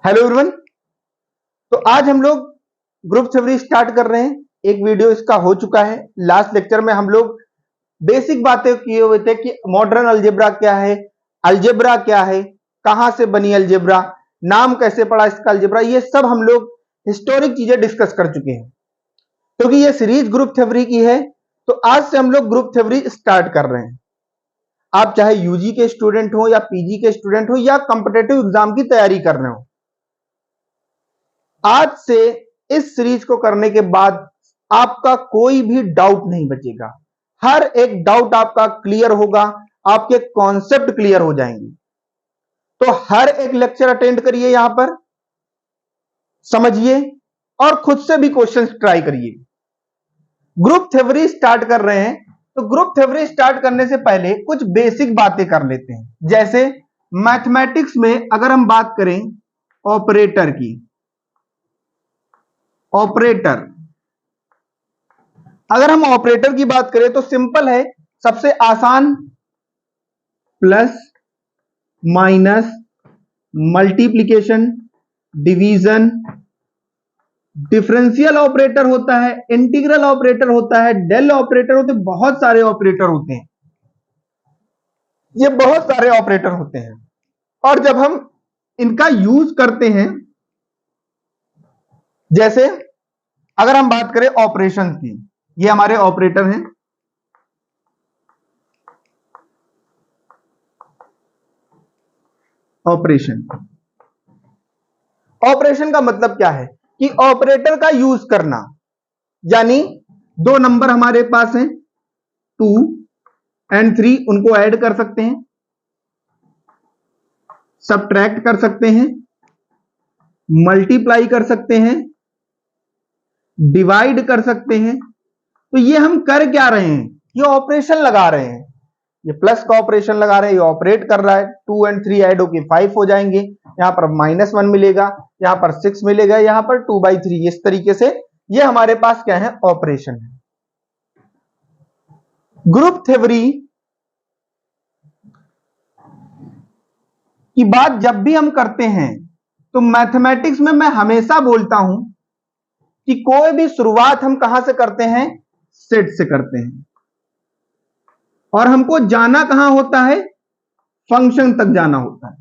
Hello everyone. तो आज हम लोग ग्रुप थ्योरी स्टार्ट कर रहे हैं। एक वीडियो इसका हो चुका है। लास्ट लेक्चर में हम लोग बेसिक बातें किए हुए थे कि मॉडर्न अलजेब्रा क्या है, अलजेब्रा क्या है, कहां से बनी अलजेब्रा, नाम कैसे पड़ा इसका अलजेब्रा, ये सब हम लोग हिस्टोरिक चीजें डिस्कस कर चुके हैं। क्योंकि ये सीरीज ग्रुप थ्योरी की है तो आज से हम लोग ग्रुप थ्योरी स्टार्ट कर रहे हैं। आप चाहे यूजी के स्टूडेंट हो या पीजी के स्टूडेंट हो या कॉम्पिटेटिव एग्जाम की तैयारी कर रहे हो, आज से इस सीरीज को करने के बाद आपका कोई भी डाउट नहीं बचेगा। हर एक डाउट आपका क्लियर होगा, आपके कॉन्सेप्ट क्लियर हो जाएंगे। तो हर एक लेक्चर अटेंड करिए, यहां पर समझिए और खुद से भी क्वेश्चंस ट्राई करिए। ग्रुप थ्योरी स्टार्ट कर रहे हैं तो ग्रुप थ्योरी स्टार्ट करने से पहले कुछ बेसिक बातें कर लेते हैं। जैसे मैथमेटिक्स में अगर हम बात करें ऑपरेटर की, ऑपरेटर, अगर हम ऑपरेटर की बात करें तो सिंपल है, सबसे आसान plus minus multiplication division, differential operator होता है, इंटीग्रल ऑपरेटर होता है, डेल ऑपरेटर होते हैं, बहुत सारे ऑपरेटर होते हैं। ये बहुत सारे ऑपरेटर होते हैं और जब हम इनका यूज करते हैं, जैसे अगर हम बात करें ऑपरेशन की, ये हमारे ऑपरेटर हैं। ऑपरेशन, ऑपरेशन का मतलब क्या है कि ऑपरेटर का यूज करना, यानी दो नंबर हमारे पास हैं 2 और 3, उनको ऐड कर सकते हैं, सबट्रैक्ट कर सकते हैं, मल्टीप्लाई कर सकते हैं, डिवाइड कर सकते हैं। तो ये हम कर क्या रहे हैं, ये ऑपरेशन लगा रहे हैं। ये प्लस का ऑपरेशन लगा रहे हैं, ये ऑपरेट कर रहा है। 2 और 3 ऐड होके 5 हो जाएंगे, यहां पर -1 मिलेगा, यहां पर 6 मिलेगा, यहां पर 2/3। इस तरीके से ये हमारे पास क्या है, ऑपरेशन है। ग्रुप थ्योरी की बात जब भी हम करते हैं तो मैथमेटिक्स में मैं हमेशा बोलता हूं कि कोई भी शुरुआत हम कहां से करते हैं, सेट से करते हैं। और हमको जाना कहां होता है, फंक्शन तक जाना होता है।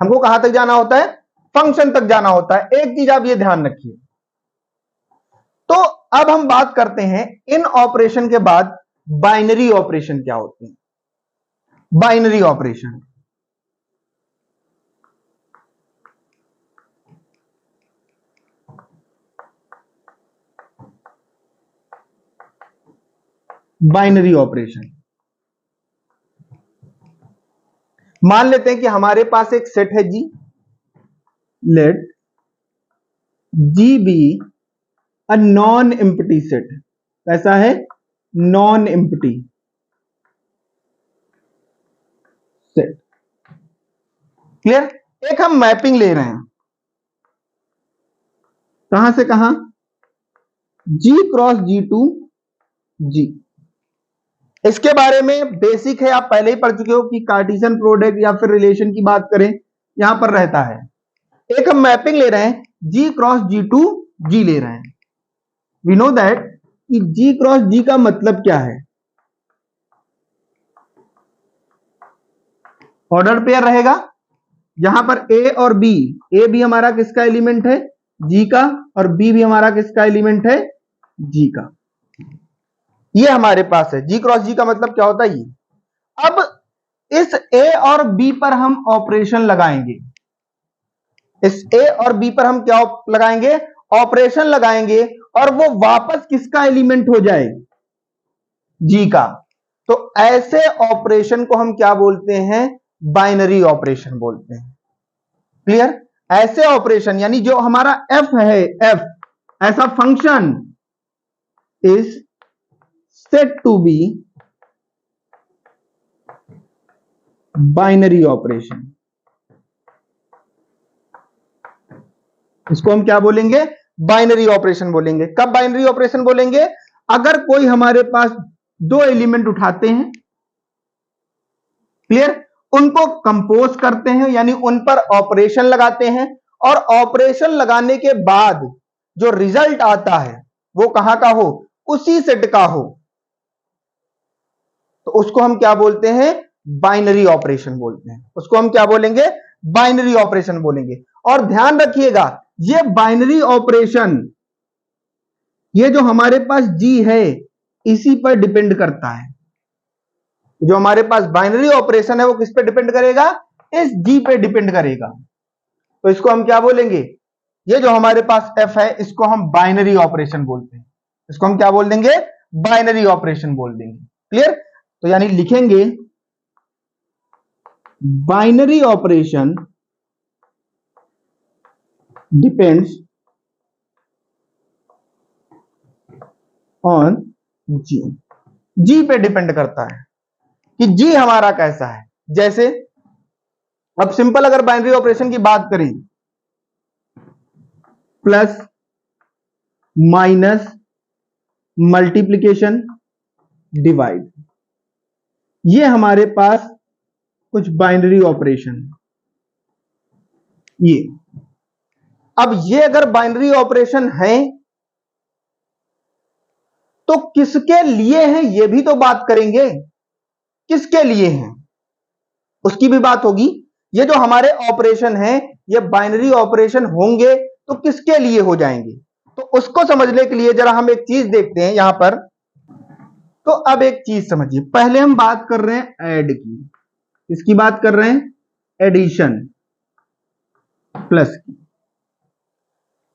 हमको कहां तक जाना होता है, फंक्शन तक जाना होता है। एक चीज आप ये ध्यान रखिए। तो अब हम बात करते हैं इन ऑपरेशन के बाद बाइनरी ऑपरेशन क्या होते हैं। बाइनरी ऑपरेशन, बाइनरी ऑपरेशन, मान लेते हैं कि हमारे पास एक सेट है जी, let G be a non empty set. कैसा है, नॉन एम्प्टी सेट। क्लियर। एक हम मैपिंग ले रहे हैं, कहां से कहां, G cross G to G। इसके बारे में बेसिक है, आप पहले ही पढ़ चुके हो कि कार्टेशियन प्रोडक्ट या फिर रिलेशन की बात करें यहां पर रहता है। एक हम मैपिंग ले रहे हैं, G cross G to G ले रहे हैं। वी नो दैट कि G क्रॉस G का मतलब क्या है, ऑर्डर पेयर रहेगा। यहां पर A और B, A भी हमारा किसका एलिमेंट है, G का, और B भी हमारा किसका एलिमेंट है, G का। ये हमारे पास है। G क्रॉस G का मतलब क्या होता है ये। अब इस A और B पर हम ऑपरेशन लगाएंगे, इस A और B पर हम क्या लगाएंगे, ऑपरेशन लगाएंगे, और वो वापस किसका एलिमेंट हो जाए, G का। तो ऐसे ऑपरेशन को हम क्या बोलते हैं, बाइनरी ऑपरेशन बोलते हैं। क्लियर। ऐसे ऑपरेशन यानी जो हमारा F है, F ऐसा function is set to be binary operation. इसको हम क्या बोलेंगे, बाइनरी ऑपरेशन बोलेंगे। कब बाइनरी ऑपरेशन बोलेंगे, अगर कोई हमारे पास दो एलिमेंट उठाते हैं, क्लियर, उनको कंपोज करते हैं, यानी उन पर ऑपरेशन लगाते हैं, और ऑपरेशन लगाने के बाद जो रिजल्ट आता है वो कहां का हो, उसी सेट का हो, तो उसको हम क्या बोलते हैं, बाइनरी ऑपरेशन बोलते हैं। उसको हम क्या बोलेंगे, बाइनरी ऑपरेशन बोलेंगे। और ध्यान रखिएगा, ये बाइनरी ऑपरेशन, ये जो हमारे पास जी है इसी पर डिपेंड करता है। जो हमारे पास बाइनरी ऑपरेशन है वो किस पे डिपेंड करेगा, इस जी पे डिपेंड करेगा। तो इसको हम क्या बोलेंगे, ये जो हमारे पास एफ है इसको हम बाइनरी ऑपरेशन बोलते हैं। इसको हम क्या बोल देंगे, बाइनरी ऑपरेशन बोल देंगे। क्लियर? तो यानी लिखेंगे बाइनरी ऑपरेशन डिपेंड्स ऑन जी, जी पे डिपेंड करता है कि जी हमारा कैसा है। जैसे अब सिंपल अगर बाइनरी ऑपरेशन की बात करें, प्लस माइनस मल्टीप्लिकेशन डिवाइड, ये हमारे पास कुछ बाइनरी ऑपरेशन ये। अब ये अगर बाइनरी ऑपरेशन है तो किसके लिए है ये भी तो बात करेंगे, किसके लिए है उसकी भी बात होगी। ये जो हमारे ऑपरेशन है ये बाइनरी ऑपरेशन होंगे तो किसके लिए हो जाएंगे, तो उसको समझने के लिए जरा हम एक चीज देखते हैं यहां पर। तो अब एक चीज समझिए, पहले हम बात कर रहे हैं ऐड की, इसकी बात कर रहे हैं एडिशन प्लस की।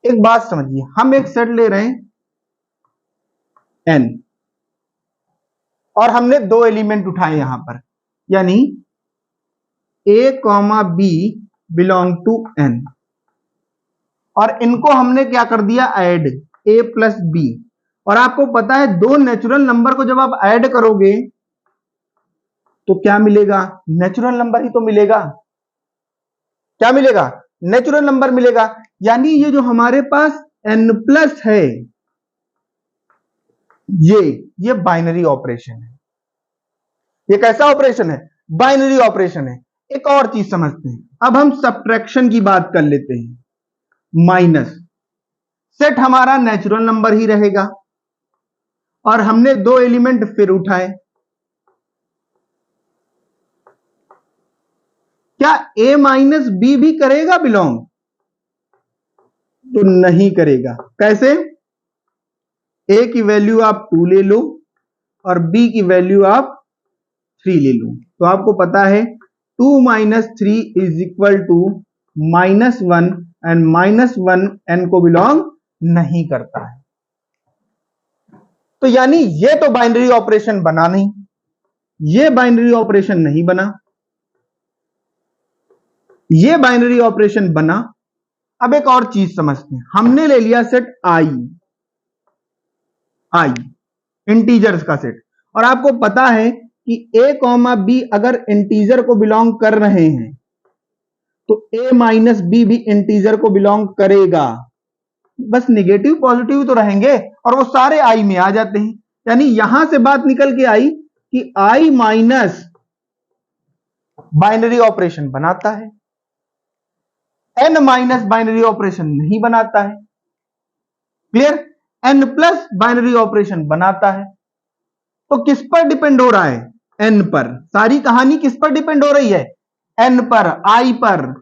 एक बात समझिए, हम एक सेट ले रहे हैं n और हमने दो एलिमेंट उठाए यहां पर, यानी a comma b belong to n, और इनको हमने क्या कर दिया, ऐड a प्लस b। और आपको पता है दो नेचुरल नंबर को जब आप ऐड करोगे तो क्या मिलेगा, नेचुरल नंबर ही तो मिलेगा। क्या मिलेगा, नेचुरल नंबर मिलेगा। यानी ये जो हमारे पास n प्लस है ये बाइनरी ऑपरेशन है। ये कैसा ऑपरेशन है, बाइनरी ऑपरेशन है। एक और चीज समझते हैं, अब हम सब्ट्रैक्शन की बात कर लेते हैं। माइनस सेट हमारा नेचुरल नंबर ही रहेगा और हमने दो एलिमेंट फिर उठाए, क्या a माइनस बी भी करेगा बिलोंग, तो नहीं करेगा। कैसे, a की वैल्यू आप 2 ले लो और b की वैल्यू आप 3 ले लो, तो आपको पता है 2 minus 3 is equal to -1, and -1 n को बिलोंग नहीं करता है। तो यानी ये तो बाइनरी ऑपरेशन बना नहीं, ये बाइनरी ऑपरेशन नहीं बना, ये बाइनरी ऑपरेशन बना। अब एक और चीज समझते हैं, हमने ले लिया सेट i इंटीजर्स का सेट, और आपको पता है कि a कॉमा b अगर इंटीजर को बिलोंग कर रहे हैं तो a माइनस बी भी इंटीजर को बिलोंग करेगा। बस निगेटिव पॉजिटिव तो रहेंगे और वो सारे i में आ जाते हैं। यानी यहां से बात निकल के आई कि i माइनस बाइनरी ऑपरेशन बनाता है, n माइनस बाइनरी ऑपरेशन नहीं बनाता है। Clear? n plus binary operation बनाता है। तो किस पर डिपेंड हो रहा है, n पर। सारी कहानी किस पर डिपेंड हो रही है, n पर, i पर।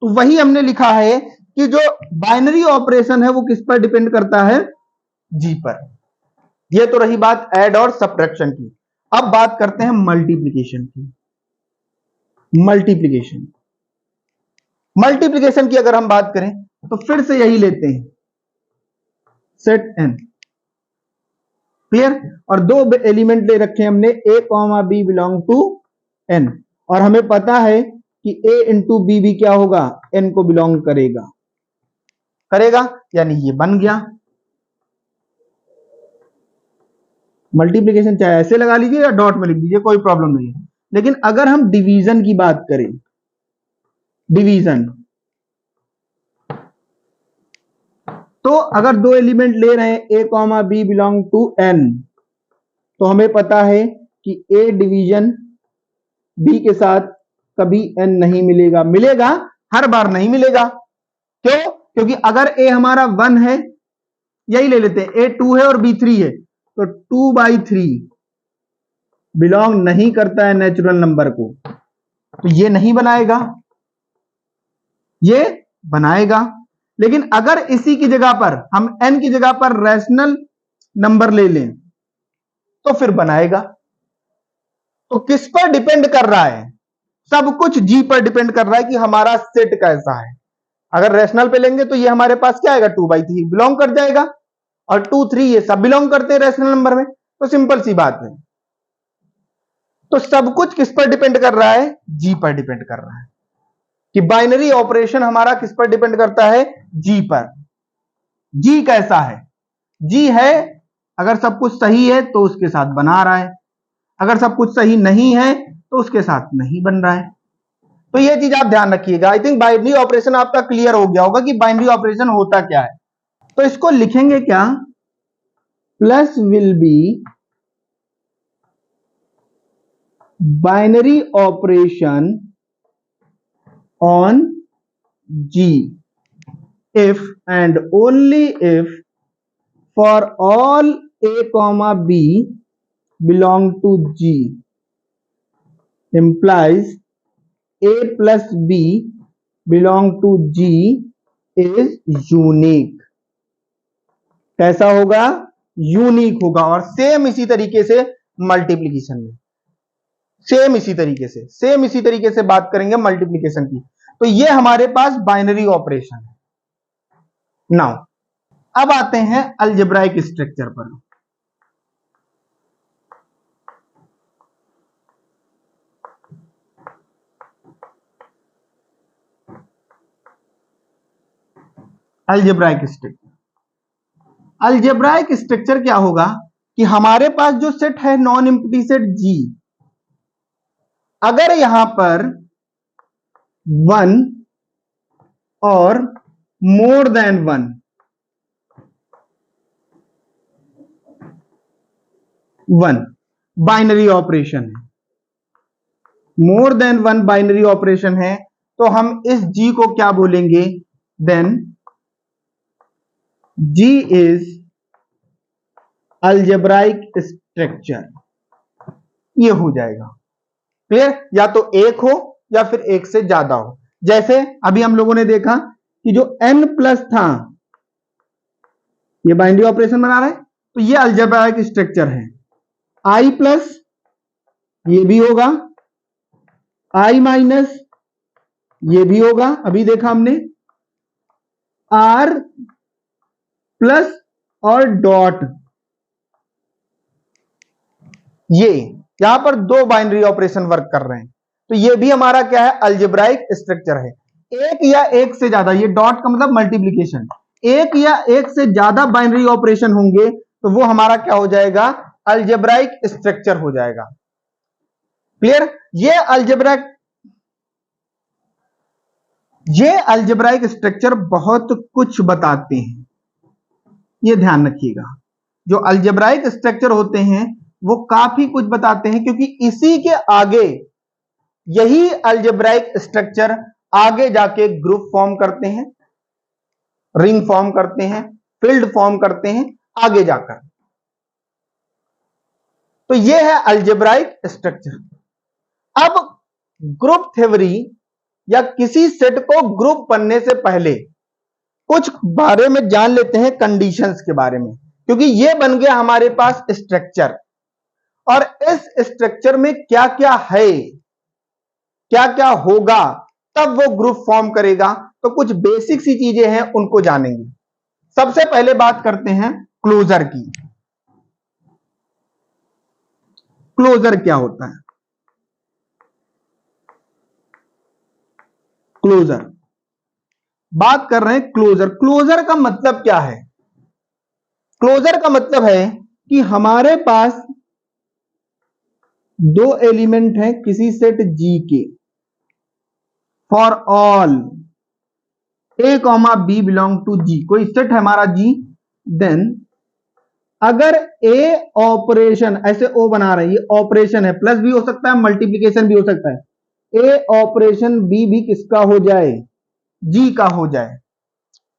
तो वही हमने लिखा है कि जो बाइनरी ऑपरेशन है वो किस पर डिपेंड करता है, g पर। ये तो रही बात ऐड और सब्ट्रैक्शन की। अब बात करते हैं मल्टीप्लिकेशन की। मल्टीप्लिकेशन की अगर हम बात करें तो फिर से यही लेते हैं, सेट n। क्लियर? और दो एलिमेंट ले रखे हमने, a comma b belong to n, और हमें पता है कि a इंटू बी भी क्या होगा, n को बिलोंग करेगा। यानी ये बन गया मल्टीप्लिकेशन। चाहे ऐसे लगा लीजिए या डॉट में लिख दीजिए, कोई प्रॉब्लम नहीं है। लेकिन अगर हम डिवीजन की बात करें, डिवीजन, तो अगर दो एलिमेंट ले रहे हैं a comma b belong to n, तो हमें पता है कि a डिवीजन b के साथ कभी n नहीं मिलेगा। मिलेगा, हर बार नहीं मिलेगा। क्यों? क्योंकि अगर a हमारा 1 है, यही ले लेते हैं, a 2 है और b 3 है, तो 2/3 बिलोंग नहीं करता है नेचुरल नंबर को, तो ये नहीं बनाएगा, ये बनाएगा। लेकिन अगर इसी की जगह पर हम n की जगह पर रैशनल नंबर ले लें तो फिर बनाएगा। तो किस पर डिपेंड कर रहा है? सब कुछ g पर डिपेंड कर रहा है कि हमारा सेट कैसा है। अगर रैशनल पे लेंगे तो ये हमारे पास क्या आएगा, 2/3 बिलोंग कर जाएगा, और 2 3 ये सब बिलोंग करते हैं रैशनल नंबर में, तो सिंपल सी बात है। तो सब कुछ किस पर डिपेंड कर रहा है? जी पर डिपेंड कर रहा है। कि बाइनरी ऑपरेशन हमारा किस पर डिपेंड करता है? जी पर। जी कैसा है? जी है, अगर सब कुछ सही है तो उसके साथ बना रहा है, अगर सब कुछ सही नहीं है तो उसके साथ नहीं बन रहा है। तो ये चीज आप ध्यान रखिएगा। आई थिंक बाइनरी ऑपरेशन आपका क्लियर हो गया होगा कि बाइनरी ऑपरेशन होता क्या है। तो इसको लिखेंगे क्या? Plus will be binary operation on G if and only if for all a comma b belong to G implies a plus b belong to G is unique। कैसा होगा? यूनिक होगा। और सेम इसी तरीके से मल्टीप्लीकेशन में, same इसी तरीके से बात करेंगे मल्टीप्लीकेशन की। तो ये हमारे पास बाइनरी ऑपरेशन है। नाउ अब आते हैं अलजेब्राइक स्ट्रक्चर पर। अलजेब्राइक स्ट्रक्चर क्या होगा कि हमारे पास जो सेट है नॉन एम्प्टी सेट G, अगर यहां पर 1 और मोर देन 1 बाइनरी ऑपरेशन है, मोर देन 1 बाइनरी ऑपरेशन है, तो हम इस G को क्या बोलेंगे? Then G is algebraic structure. ये हो जाएगा क्लियर। या तो एक हो या फिर एक से ज्यादा हो। जैसे अभी हम लोगों ने देखा कि जो n प्लस था ये बाइनरी ऑपरेशन बना रहा है, तो ये अलजेब्राइक स्ट्रक्चर है। i प्लस ये भी होगा, i माइनस ये भी होगा, अभी देखा हमने, r प्लस और डॉट, ये यहां पर दो बाइनरी ऑपरेशन वर्क कर रहे हैं, तो ये भी हमारा क्या है? अलजेब्राइक स्ट्रक्चर है। एक या एक से ज्यादा, ये डॉट का मतलब मल्टीप्लीकेशन, एक या एक से ज्यादा बाइनरी ऑपरेशन होंगे तो वो हमारा क्या हो जाएगा? अलजेब्राइक स्ट्रक्चर हो जाएगा। क्लियर। ये अलजेब्राइक स्ट्रक्चर बहुत कुछ बताते हैं, ये ध्यान रखिएगा। जो अलजेब्राइक स्ट्रक्चर होते हैं वो काफी कुछ बताते हैं, क्योंकि इसी के आगे, यही अलजेब्राइक स्ट्रक्चर आगे जाके ग्रुप फॉर्म करते हैं, रिंग फॉर्म करते हैं, फील्ड फॉर्म करते हैं आगे जाकर। तो ये है अलजेब्राइक स्ट्रक्चर। अब ग्रुप थ्योरी या किसी सेट को ग्रुप बनने से पहले कुछ बारे में जान लेते हैं, कंडीशंस के बारे में, क्योंकि ये बन गया हमारे पास स्ट्रक्चर। और इस स्ट्रक्चर में क्या क्या है, क्या क्या होगा, तब वो ग्रुप फॉर्म करेगा। तो कुछ बेसिक सी चीजें हैं, उनको जानेंगे। सबसे पहले बात करते हैं क्लोजर की। क्लोजर क्या होता है? क्लोजर बात कर रहे हैं। क्लोजर का मतलब क्या है? क्लोजर का मतलब है कि हमारे पास दो एलिमेंट हैं किसी सेट G के, for all a comma b belong to G, कोई सेट है हमारा G, देन अगर a ऑपरेशन, ऐसे O बना रहे हैं, ये ऑपरेशन है, प्लस भी हो सकता है, मल्टीप्लीकेशन भी हो सकता है, ए ऑपरेशन बी भी किसका हो जाए, जी का हो जाए,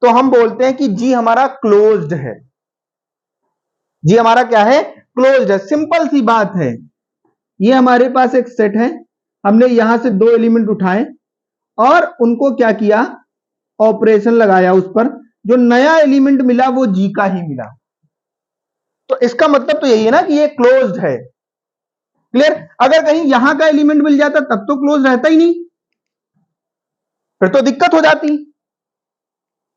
तो हम बोलते हैं कि जी हमारा क्लोज्ड है। जी हमारा क्या है, क्लोज्ड है। सिंपल सी बात है। ये हमारे पास एक सेट है, हमने यहां से दो एलिमेंट उठाए और उनको क्या किया, ऑपरेशन लगाया उस पर, जो नया एलिमेंट मिला वो जी का ही मिला। तो इसका मतलब तो यही है ना कि ये क्लोज्ड है। क्लियर। अगर कहीं यहां का एलिमेंट मिल जाता तब तो क्लोज रहता ही नहीं, फिर तो दिक्कत हो जाती।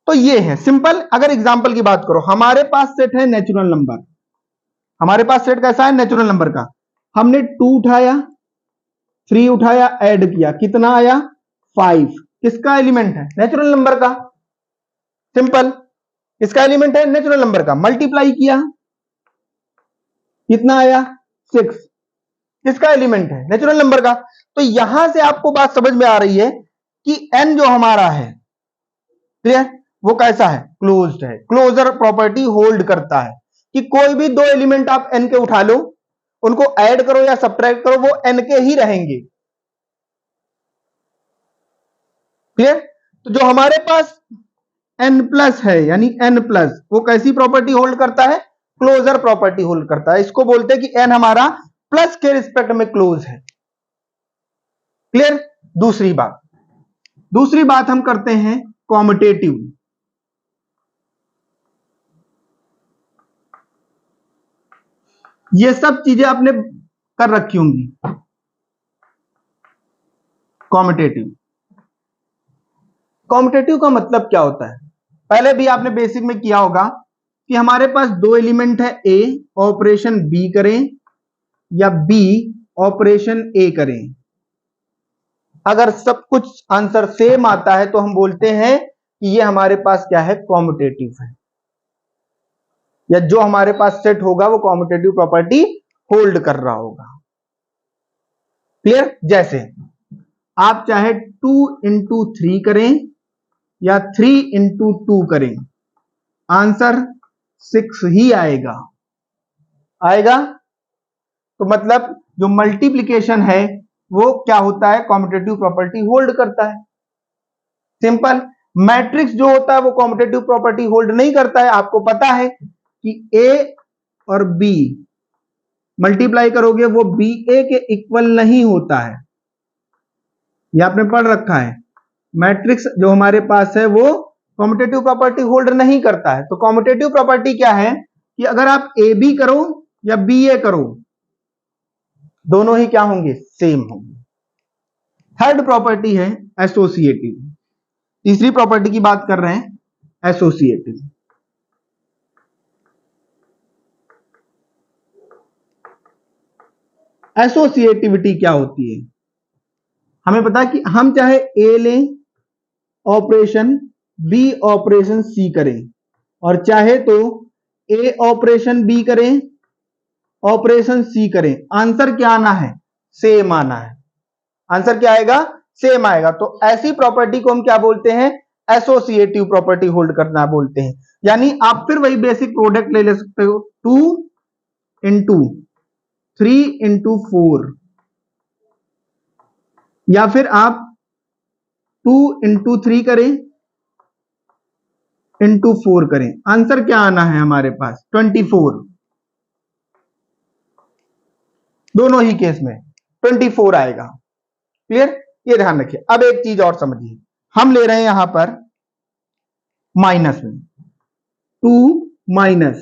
तो ये है सिंपल। अगर एग्जांपल की बात करो, हमारे पास सेट है नेचुरल नंबर, हमारे पास सेट कैसा है, नेचुरल नंबर का। हमने 2 उठाया, 3 उठाया, ऐड किया, कितना आया 5। किसका एलिमेंट है, नेचुरल नंबर का। सिंपल। इसका एलिमेंट है नेचुरल नंबर का, मल्टीप्लाई किया, कितना आया 6। किसका एलिमेंट है, नेचुरल नंबर का। तो यहां से आपको बात समझ में आ रही है कि n जो हमारा है, क्लियर, वो कैसा है, क्लोज्ड है। क्लोजर प्रॉपर्टी होल्ड करता है कि कोई भी दो एलिमेंट आप n के उठा लो, उनको ऐड करो या सब्ट्रैक्ट करो, वो n के ही रहेंगे। क्लियर। तो जो हमारे पास n प्लस है, यानी n प्लस, वो कैसी प्रॉपर्टी होल्ड करता है, क्लोजर प्रॉपर्टी होल्ड करता है। इसको बोलते हैं कि n हमारा प्लस के रिस्पेक्ट में क्लोज है। क्लियर। दूसरी बात हम करते हैं कॉम्यूटेटिव। ये सब चीजें आपने कर रखी होंगी। कॉम्यूटेटिव, कॉम्यूटेटिव का मतलब क्या होता है, पहले भी आपने बेसिक में किया होगा कि हमारे पास दो एलिमेंट है, ए ऑपरेशन बी करें या बी ऑपरेशन ए करें। अगर सब कुछ आंसर सेम आता है तो हम बोलते हैं कि ये हमारे पास क्या है, कॉम्यूटेटिव है, या जो हमारे पास सेट होगा वो कॉम्यूटेटिव प्रॉपर्टी होल्ड कर रहा होगा। क्लियर। जैसे आप चाहे 2 इंटू 3 करें या 3 इंटू 2 करें, आंसर 6 ही आएगा। तो मतलब जो मल्टीप्लिकेशन है वो क्या होता है, कॉम्यूटेटिव प्रॉपर्टी होल्ड करता है। सिंपल। मैट्रिक्स जो होता है वो कॉम्यूटेटिव प्रॉपर्टी होल्ड नहीं करता है। आपको पता है कि ए और बी मल्टीप्लाई करोगे वो बी ए के इक्वल नहीं होता है, ये आपने पढ़ रखा है। मैट्रिक्स जो हमारे पास है वो कॉम्यूटेटिव प्रॉपर्टी होल्ड नहीं करता है। तो कॉम्यूटेटिव प्रॉपर्टी क्या है कि अगर आप ए बी करो या बी ए करो, दोनों ही क्या होंगे, सेम होंगे। थर्ड प्रॉपर्टी है एसोसिएटिव। तीसरी प्रॉपर्टी की बात कर रहे हैं, एसोसिएटिव। एसोसिएटिविटी क्या होती है, हमें पता है कि हम चाहे ए लें ऑपरेशन बी ऑपरेशन सी करें, और चाहे तो ए ऑपरेशन बी करें ऑपरेशन सी करें, आंसर क्या आना है, सेम आना है। आंसर क्या आएगा, सेम आएगा। तो ऐसी प्रॉपर्टी को हम क्या बोलते हैं, एसोसिएटिव प्रॉपर्टी होल्ड करना बोलते हैं। यानी आप फिर वही बेसिक प्रोडक्ट ले सकते हो, 2 इंटू 3 इंटू 4, या फिर आप 2 इंटू 3 करें इंटू 4 करें, आंसर क्या आना है हमारे पास, 24। दोनों ही केस में 24 आएगा। क्लियर। ये ध्यान रखिए। अब एक चीज और समझिए, हम ले रहे हैं यहां पर माइनस में 2 माइनस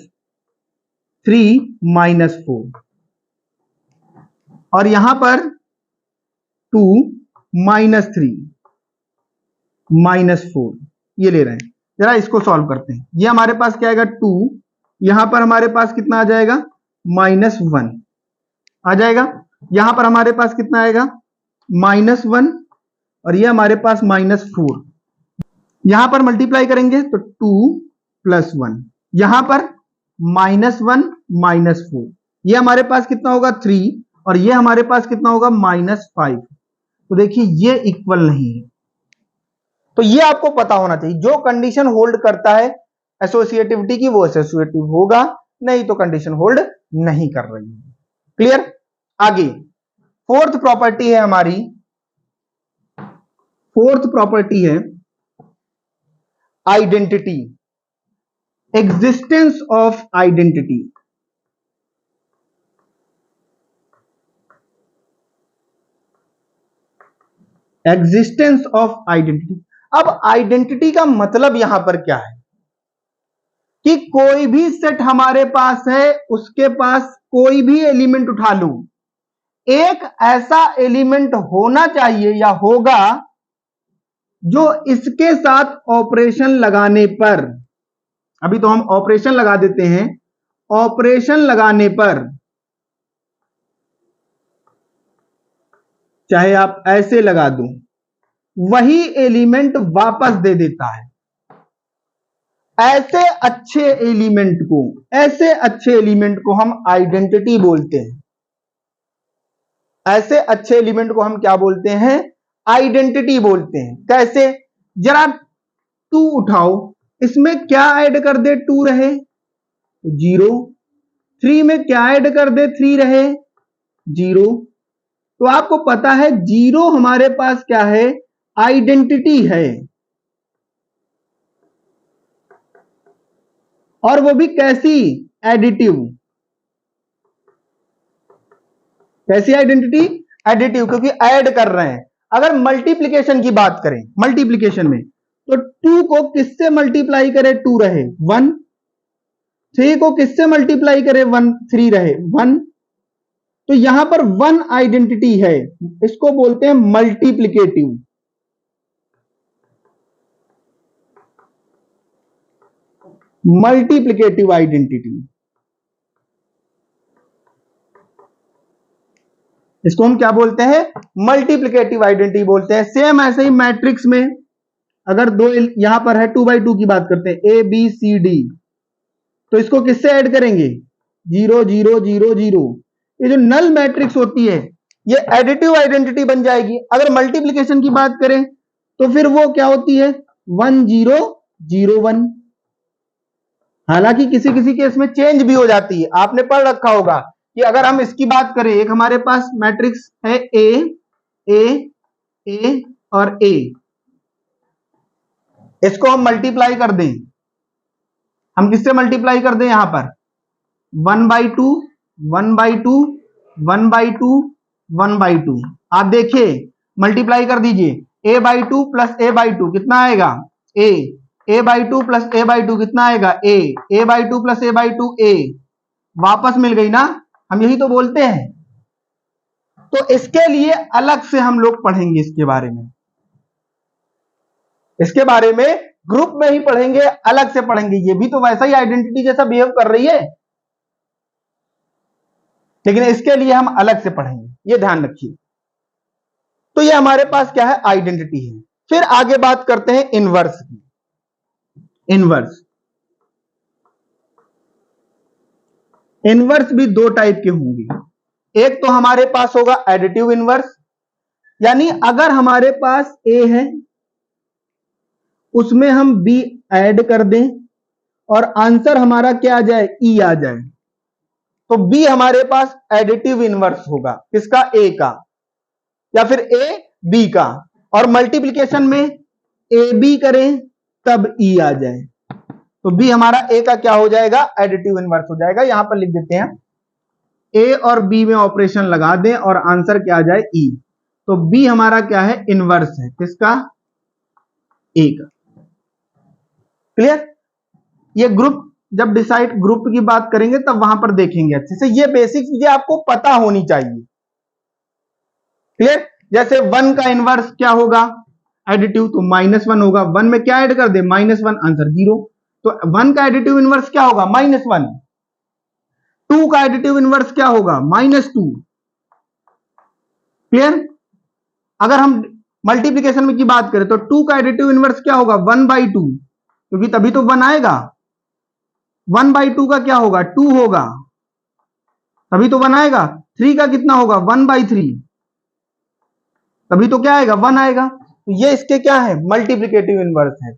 3 माइनस 4, और यहां पर 2 माइनस 3 माइनस 4, ये ले रहे हैं। जरा इसको सॉल्व करते हैं। ये हमारे पास क्या आएगा, 2, यहां पर हमारे पास कितना आ जाएगा, -1 आ जाएगा। यहां पर हमारे पास कितना आएगा, -1, और ये हमारे पास -4। यहां पर मल्टीप्लाई करेंगे तो 2 + 1, यहां पर -1 -4, ये हमारे पास कितना होगा 3, और ये हमारे पास कितना होगा -5। तो देखिए ये इक्वल नहीं है। तो ये आपको पता होना चाहिए, जो कंडीशन होल्ड करता है एसोसिएटिविटी की वो एसोसिएटिव होगा, नहीं तो कंडीशन होल्ड नहीं कर रही है। क्लियर। आगे फोर्थ प्रॉपर्टी है हमारी फोर्थ प्रॉपर्टी है identity, existence of identity. Existence of identity. अब आइडेंटिटी का मतलब यहां पर क्या है कि कोई भी सेट हमारे पास है, उसके पास कोई भी एलिमेंट उठा लूं, एक ऐसा एलिमेंट होना चाहिए या होगा जो इसके साथ ऑपरेशन लगाने पर, अभी तो हम ऑपरेशन लगा देते हैं, ऑपरेशन लगाने पर चाहे आप ऐसे लगा दो, वही एलिमेंट वापस दे देता है। ऐसे अच्छे एलिमेंट को हम आइडेंटिटी बोलते हैं। ऐसे अच्छे एलिमेंट को हम क्या बोलते हैं? आइडेंटिटी बोलते हैं। कैसे? जरा 2 उठाओ, इसमें क्या ऐड कर दे? 2 रहे 0, 3 में क्या ऐड कर दे? 3 रहे 0। तो आपको पता है 0 हमारे पास क्या है? आइडेंटिटी है। और वो भी कैसी? एडिटिव। कैसी आइडेंटिटी? एडिटिव, क्योंकि ऐड कर रहे हैं। अगर मल्टीप्लिकेशन की बात करें, मल्टीप्लिकेशन में तो 2 को किससे मल्टीप्लाई करें? 2 रहे 1। 3 को किससे मल्टीप्लाई करें? 1। 3 रहे 1। तो यहां पर 1 आइडेंटिटी है, इसको बोलते हैं मल्टीप्लिकेटिव। मल्टीप्लिकेटिव आइडेंटिटी, इसको हम क्या बोलते हैं? मल्टीप्लिकेटिव आइडेंटिटी बोलते हैं। सेम ऐसे ही मैट्रिक्स में अगर दो, यहां पर है 2x2 की बात करते हैं, ए बी सी डी, तो इसको किससे ऐड करेंगे? 0 0 0 0। ये जो नल मैट्रिक्स होती है ये एडिटिव आइडेंटिटी बन जाएगी। अगर मल्टीप्लिकेशन की बात करें तो फिर वो क्या होती है? 1 0 0 1। हालांकि किसी किसी केस में चेंज भी हो जाती है, आपने पढ़ रखा होगा कि अगर हम इसकी बात करें, एक हमारे पास मैट्रिक्स है ए और ए, इसको हम मल्टीप्लाई कर दें, हम किससे मल्टीप्लाई कर दें? यहां पर 1/2 1/2 1/2 1/2। आप देखिए मल्टीप्लाई कर दीजिए, a/2 प्लस a/2 कितना आएगा? a/2 प्लस a/2 कितना आएगा? a/2 plus a/2 a। वापस मिल गई ना? हम यही तो बोलते हैं। तो इसके लिए अलग से हम लोग पढ़ेंगे, इसके बारे में ग्रुप में ही पढ़ेंगे, अलग से पढ़ेंगे। ये भी तो वैसा ही आइडेंटिटी जैसा बिहेव कर रही है, लेकिन इसके लिए हम अलग से पढ़ेंगे, ये ध्यान रखिए। तो ये हमारे पास क्या है? आइडेंटिटी है। फिर आगे बात करते हैं इनवर्स की। इनवर्स भी 2 टाइप के होंगे। एक तो हमारे पास होगा एडिटिव इनवर्स, यानी अगर हमारे पास ए है उसमें हम बी ऐड कर दें और आंसर हमारा क्या आ जाए? ई आ जाए, तो बी हमारे पास एडिटिव इनवर्स होगा। किसका? ए का, या फिर ए बी का। और मल्टीप्लिकेशन में ए बी करें तब ई आ जाए, तो बी हमारा ए का क्या हो जाएगा? एडिटिव इनवर्स हो जाएगा। यहां पर लिख देते हैं ए और बी में ऑपरेशन लगा दें और आंसर क्या आ जाए? ई। तो बी हमारा क्या है? इनवर्स है। किसका? ए का। क्लियर? ये ग्रुप जब डिसाइड ग्रुप की बात करेंगे तब वहां पर देखेंगे अच्छे से। ये बेसिक चीजें आपको पता होनी चाहिए। क्लियर? जैसे 1 का इनवर्स क्या होगा? एडिटिव, तो -1 होगा। 1 में क्या ऐड कर दे? -1, आंसर 0। तो 1 का एडिटिव इनवर्स क्या होगा? -1। 2 का एडिटिव इनवर्स क्या होगा? -2। क्लियर? अगर हम मल्टीप्लिकेशन में की बात करें तो 2 का एडिटिव इनवर्स क्या होगा? 1/2, क्योंकि तभी तो 1 आएगा। 1/2 का क्या होगा? 2 होगा, तभी तो 1 आएगा। 3 का कितना होगा? 1/3, तभी तो क्या आएगा? 1 आएगा। तो ये इसके क्या है? मल्टीप्लिकेटिव इनवर्स है।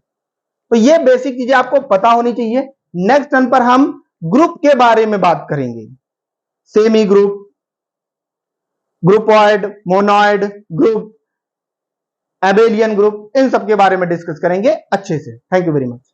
तो ये बेसिक चीजें आपको पता होनी चाहिए। नेक्स्ट टर्न पर हम ग्रुप के बारे में बात करेंगे। Semigroup, groupoid, monoid group, abelian group, इन सब के बारे में डिस्कस करेंगे अच्छे से। Thank you very much.